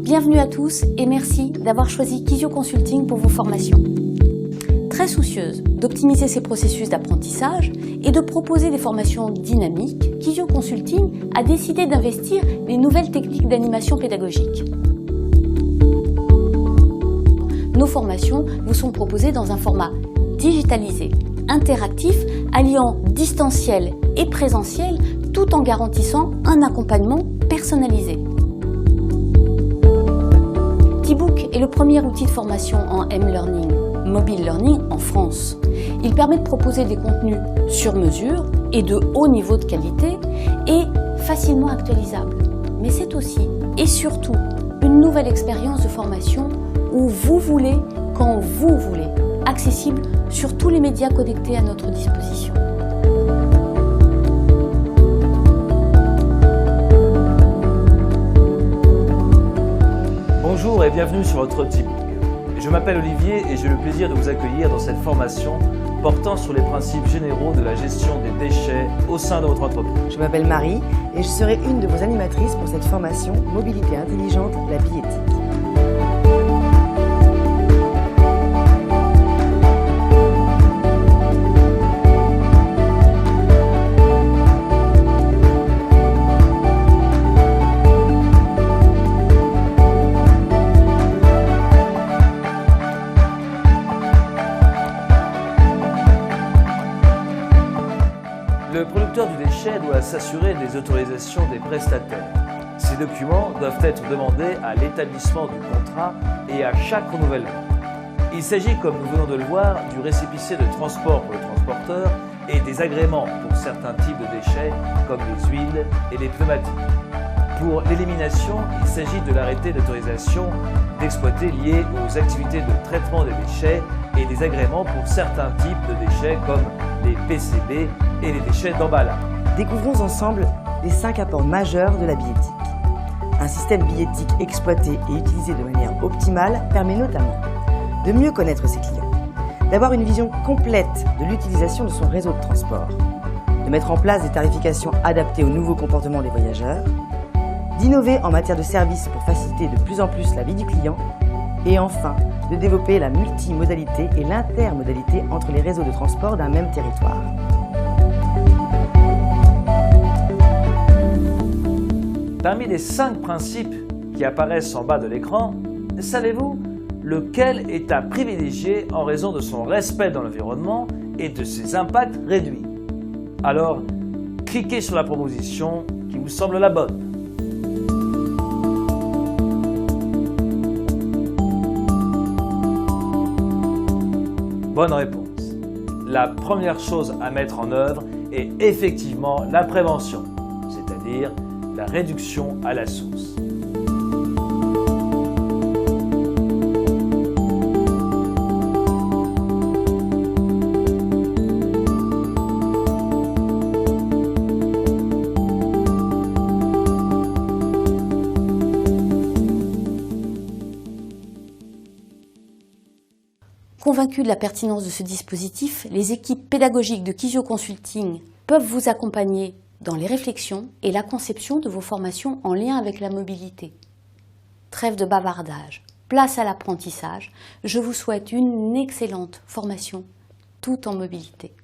Bienvenue à tous et merci d'avoir choisi Kisio Consulting pour vos formations. Très soucieuse d'optimiser ses processus d'apprentissage et de proposer des formations dynamiques, Kisio Consulting a décidé d'investir les nouvelles techniques d'animation pédagogique. Nos formations vous sont proposées dans un format digitalisé, interactif, alliant distanciel et présentiel, tout en garantissant un accompagnement personnalisé. T-Book est le premier outil de formation en M-Learning, Mobile Learning en France. Il permet de proposer des contenus sur mesure et de haut niveau de qualité et facilement actualisables. Mais c'est aussi et surtout une nouvelle expérience de formation où vous voulez, quand vous voulez, accessible sur tous les médias connectés à notre disposition. Bonjour et bienvenue sur votre T-Book. Je m'appelle Olivier et j'ai le plaisir de vous accueillir dans cette formation portant sur les principes généraux de la gestion des déchets au sein de votre entreprise. Je m'appelle Marie et je serai une de vos animatrices pour cette formation Mobilité intelligente, la billettique. Le producteur du déchet doit s'assurer des autorisations des prestataires. Ces documents doivent être demandés à l'établissement du contrat et à chaque renouvellement. Il s'agit, comme nous venons de le voir, du récépissé de transport pour le transporteur et des agréments pour certains types de déchets comme les huiles et les pneumatiques. Pour l'élimination, il s'agit de l'arrêté d'autorisation d'exploiter lié aux activités de traitement des déchets et des agréments pour certains types de déchets comme les PCB et les déchets d'emballage. Découvrons ensemble les 5 apports majeurs de la billettique. Un système billettique exploité et utilisé de manière optimale permet notamment de mieux connaître ses clients, d'avoir une vision complète de l'utilisation de son réseau de transport, de mettre en place des tarifications adaptées aux nouveaux comportements des voyageurs, d'innover en matière de services pour faciliter de plus en plus la vie du client et enfin de développer la multimodalité et l'intermodalité entre les réseaux de transport d'un même territoire. Parmi les 5 principes qui apparaissent en bas de l'écran, savez-vous lequel est à privilégier en raison de son respect dans l'environnement et de ses impacts réduits? Alors, cliquez sur la proposition qui vous semble la bonne. Bonne réponse. La première chose à mettre en œuvre est effectivement la prévention, c'est-à-dire la réduction à la source. Convaincus de la pertinence de ce dispositif, les équipes pédagogiques de Kisio Consulting peuvent vous accompagner dans les réflexions et la conception de vos formations en lien avec la mobilité. Trêve de bavardage, place à l'apprentissage. Je vous souhaite une excellente formation tout en mobilité.